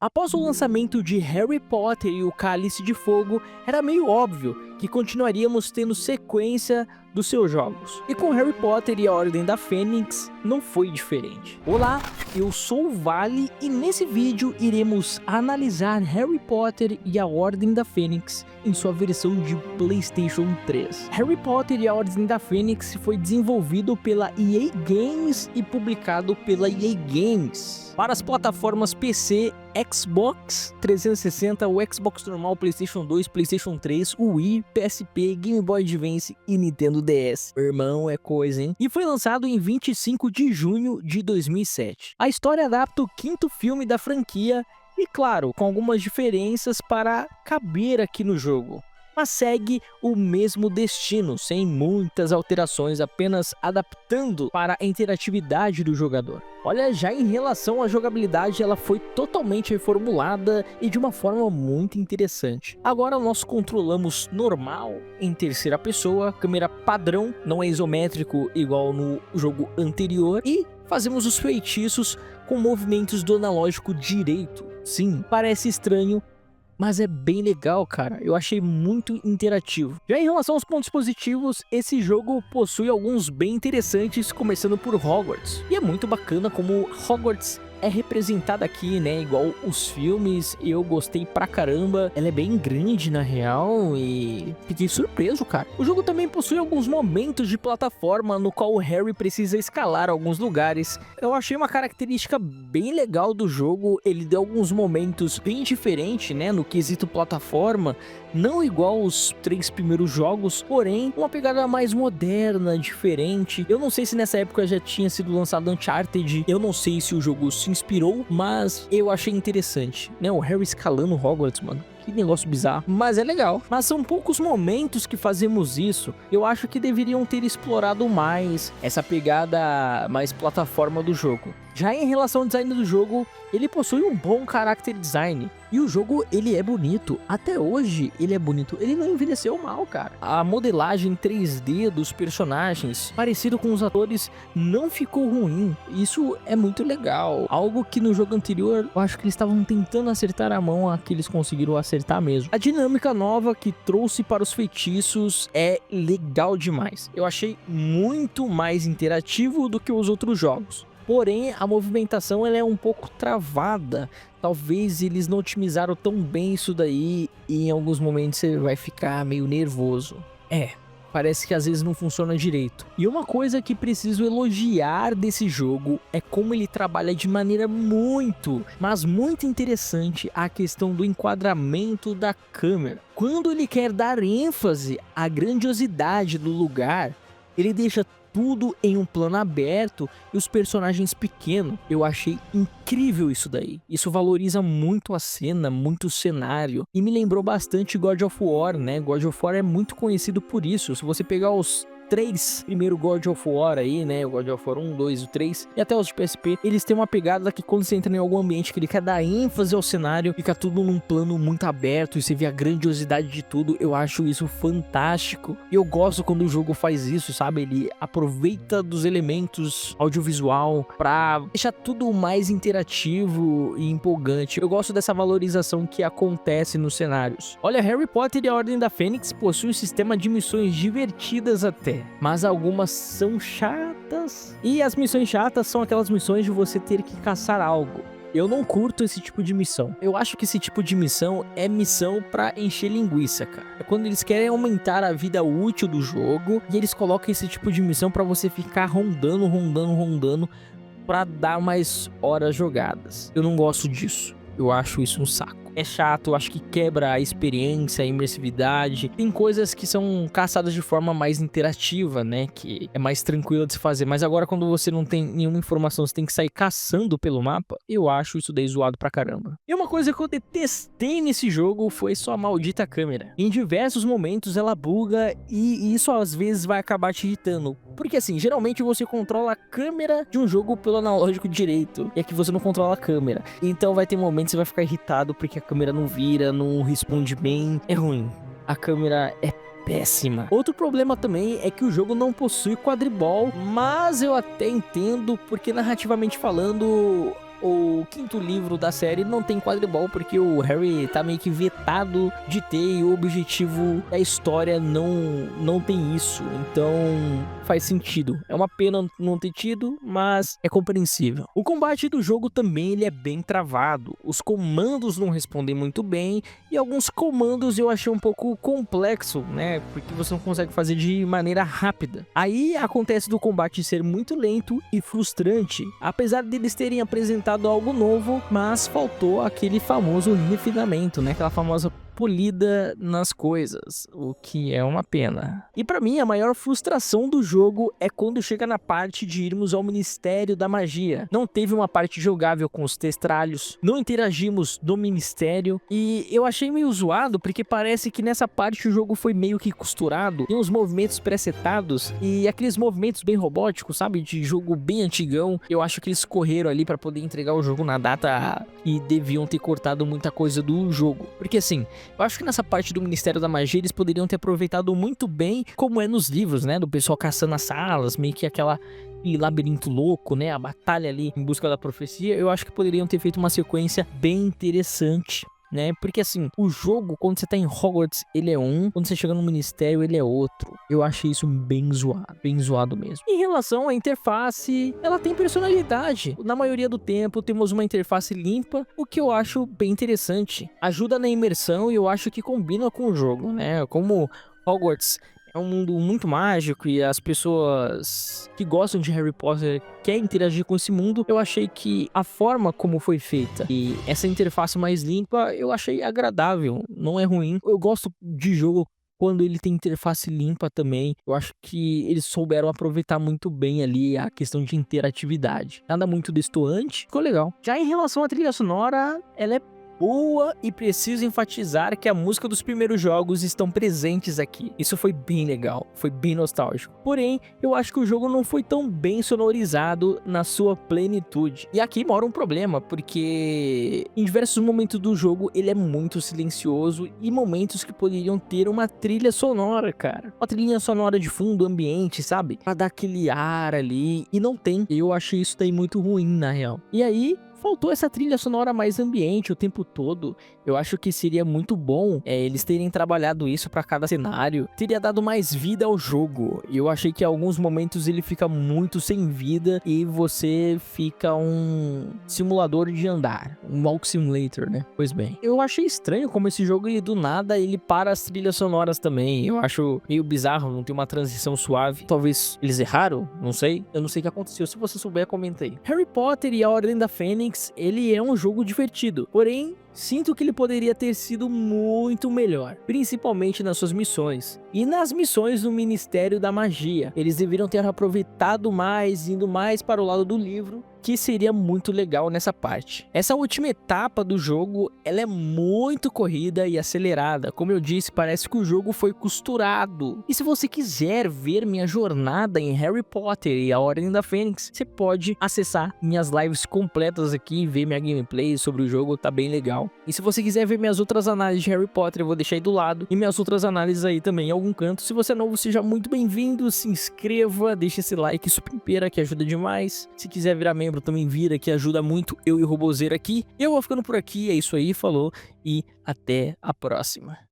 Após o lançamento de Harry Potter e o Cálice de Fogo, era meio óbvio que continuaríamos tendo sequência dos seus jogos. E com Harry Potter e a Ordem da Fênix, não foi diferente. Olá, eu sou o Vale e nesse vídeo iremos analisar Harry Potter e a Ordem da Fênix em sua versão de PlayStation 3. Harry Potter e a Ordem da Fênix foi desenvolvido pela EA Games e publicado pela EA Games para as plataformas PC, Xbox 360, o Xbox normal, PlayStation 2, PlayStation 3, o Wii, PSP, Game Boy Advance e Nintendo DS. Meu irmão, é coisa, hein? E foi lançado em 25 de junho de 2007. A história adapta o quinto filme da franquia e, claro, com algumas diferenças para caber aqui no jogo, mas segue o mesmo destino, sem muitas alterações, apenas adaptando para a interatividade do jogador. Olha, já em relação à jogabilidade, ela foi totalmente reformulada e de uma forma muito interessante. Agora nós controlamos normal em terceira pessoa, câmera padrão, não é isométrico igual no jogo anterior, e fazemos os feitiços com movimentos do analógico direito. Sim, parece estranho, mas é bem legal, cara. Eu achei muito interativo. Já em relação aos pontos positivos, esse jogo possui alguns bem interessantes, começando por Hogwarts. E é muito bacana como Hogwarts é representada aqui, né, igual os filmes, e eu gostei pra caramba. Ela é bem grande na real e fiquei surpreso, cara. O jogo também possui alguns momentos de plataforma no qual o Harry precisa escalar alguns lugares. Eu achei uma característica bem legal do jogo, ele deu alguns momentos bem diferentes, né, no quesito plataforma, não igual os 3 primeiros jogos, porém uma pegada mais moderna, diferente. Eu não sei se nessa época já tinha sido lançado Uncharted, eu não sei se o jogo se inspirou, mas eu achei interessante, né, o Harry escalando Hogwarts, mano. Que negócio bizarro, mas é legal. Mas são poucos momentos que fazemos isso. Eu acho que deveriam ter explorado mais essa pegada mais plataforma do jogo. Já em relação ao design do jogo, ele possui um bom character design. E o jogo, ele é bonito. Até hoje, ele é bonito. Ele não envelheceu mal, cara. A modelagem 3D dos personagens, parecido com os atores, não ficou ruim. Isso é muito legal. Algo que no jogo anterior, eu acho que eles estavam tentando acertar a mão, a que eles conseguiram acertar mesmo. A dinâmica nova que trouxe para os feitiços é legal demais. Eu achei muito mais interativo do que os outros jogos. Porém, a movimentação ela é um pouco travada. Talvez eles não otimizaram tão bem isso daí e em alguns momentos você vai ficar meio nervoso. Parece que às vezes não funciona direito. E uma coisa que preciso elogiar desse jogo é como ele trabalha de maneira muito, mas muito interessante a questão do enquadramento da câmera. Quando ele quer dar ênfase à grandiosidade do lugar, ele deixa tudo em um plano aberto e os personagens pequenos. Eu achei incrível isso daí. Isso valoriza muito a cena, muito o cenário. E me lembrou bastante God of War, né? God of War é muito conhecido por isso. Se você pegar os 3 primeiro God of War aí, né, o God of War 1, 2, o 3 e até os de PSP, eles têm uma pegada que quando você entra em algum ambiente que ele quer dar ênfase ao cenário, fica tudo num plano muito aberto e você vê a grandiosidade de tudo. Eu acho isso fantástico e eu gosto quando o jogo faz isso, sabe? Ele aproveita dos elementos audiovisual pra deixar tudo mais interativo e empolgante. Eu gosto dessa valorização que acontece nos cenários. Olha, Harry Potter e a Ordem da Fênix possui um sistema de missões divertidas até, mas algumas são chatas. E as missões chatas são aquelas missões de você ter que caçar algo. Eu não curto esse tipo de missão. Eu acho que esse tipo de missão é missão pra encher linguiça, cara. É quando eles querem aumentar a vida útil do jogo e eles colocam esse tipo de missão pra você ficar rondando pra dar mais horas jogadas. Eu não gosto disso. Eu acho isso um saco. É chato, eu acho que quebra a experiência, a imersividade. Tem coisas que são caçadas de forma mais interativa, né? Que é mais tranquila de se fazer. Mas agora quando você não tem nenhuma informação, você tem que sair caçando pelo mapa. Eu acho isso daí zoado pra caramba. E uma coisa que eu detestei nesse jogo foi sua maldita câmera. Em diversos momentos ela buga e isso às vezes vai acabar te irritando. Porque assim, geralmente você controla a câmera de um jogo pelo analógico direito. E aqui você não controla a câmera. Então vai ter momentos que você vai ficar irritado porque a câmera não vira, não responde bem. É ruim. A câmera é péssima. Outro problema também é que o jogo não possui quadribol, mas eu até entendo porque narrativamente falando, o quinto livro da série não tem quadribol, porque o Harry tá meio que vetado de ter, e o objetivo da história não tem isso. Então faz sentido. É uma pena não ter tido, mas é compreensível. O combate do jogo também ele é bem travado. Os comandos não respondem muito bem, e alguns comandos eu achei um pouco complexo, né? Porque você não consegue fazer de maneira rápida. Aí acontece do combate ser muito lento e frustrante, apesar deles terem apresentado algo novo, mas faltou aquele famoso refinamento, né? Aquela famosa polida nas coisas, o que é uma pena. E pra mim, a maior frustração do jogo é quando chega na parte de irmos ao Ministério da Magia. Não teve uma parte jogável com os testralhos, não interagimos no Ministério, e eu achei meio zoado, porque parece que nessa parte o jogo foi meio que costurado, tem uns movimentos pré-setados, e aqueles movimentos bem robóticos, sabe, de jogo bem antigão. Eu acho que eles correram ali pra poder entregar o jogo na data e deviam ter cortado muita coisa do jogo, porque assim, eu acho que nessa parte do Ministério da Magia eles poderiam ter aproveitado muito bem, como é nos livros, né? Do pessoal caçando as salas, meio que aquele labirinto louco, né? A batalha ali em busca da profecia. Eu acho que poderiam ter feito uma sequência bem interessante, né? Porque assim, o jogo, quando você tá em Hogwarts, ele é um, quando você chega no Ministério, ele é outro. Eu achei isso bem zoado mesmo. Em relação à interface, ela tem personalidade. Na maioria do tempo, temos uma interface limpa, o que eu acho bem interessante. Ajuda na imersão e eu acho que combina com o jogo, né? Como Hogwarts é um mundo muito mágico e as pessoas que gostam de Harry Potter querem interagir com esse mundo, eu achei que a forma como foi feita e essa interface mais limpa, eu achei agradável, não é ruim. Eu gosto de jogo quando ele tem interface limpa também. Eu acho que eles souberam aproveitar muito bem ali a questão de interatividade. Nada muito destoante, ficou legal. Já em relação à trilha sonora, ela é boa, e preciso enfatizar que a música dos primeiros jogos estão presentes aqui. Isso foi bem legal, foi bem nostálgico. Porém, eu acho que o jogo não foi tão bem sonorizado na sua plenitude. E aqui mora um problema, porque em diversos momentos do jogo ele é muito silencioso, e momentos que poderiam ter uma trilha sonora, cara. Uma trilha sonora de fundo, ambiente, sabe? Pra dar aquele ar ali, e não tem. Eu achei isso daí muito ruim, na real. E aí faltou essa trilha sonora mais ambiente o tempo todo. Eu acho que seria muito bom eles terem trabalhado isso pra cada cenário. Teria dado mais vida ao jogo. E eu achei que em alguns momentos ele fica muito sem vida e você fica um simulador de andar. Um walk simulator, né? Pois bem. Eu achei estranho como esse jogo, ele, do nada, ele para as trilhas sonoras também. Eu acho meio bizarro, não tem uma transição suave. Talvez eles erraram? Não sei. Eu não sei o que aconteceu. Se você souber, comenta aí. Harry Potter e a Ordem da Fênix, ele é um jogo divertido, porém sinto que ele poderia ter sido muito melhor, principalmente nas suas missões e nas missões do Ministério da Magia. Eles deveriam ter aproveitado mais, indo mais para o lado do livro, que seria muito legal nessa parte. Essa última etapa do jogo, ela é muito corrida e acelerada. Como eu disse, parece que o jogo foi costurado. E se você quiser ver minha jornada em Harry Potter e a Ordem da Fênix, você pode acessar minhas lives completas aqui e ver minha gameplay sobre o jogo, tá bem legal. E se você quiser ver minhas outras análises de Harry Potter, eu vou deixar aí do lado, e minhas outras análises aí também em algum canto. Se você é novo, seja muito bem-vindo, se inscreva, deixa esse like super impera que ajuda demais. Se quiser virar membro, também vira, que ajuda muito eu e o Robozeiro aqui. Eu vou ficando por aqui, é isso aí, falou e até a próxima.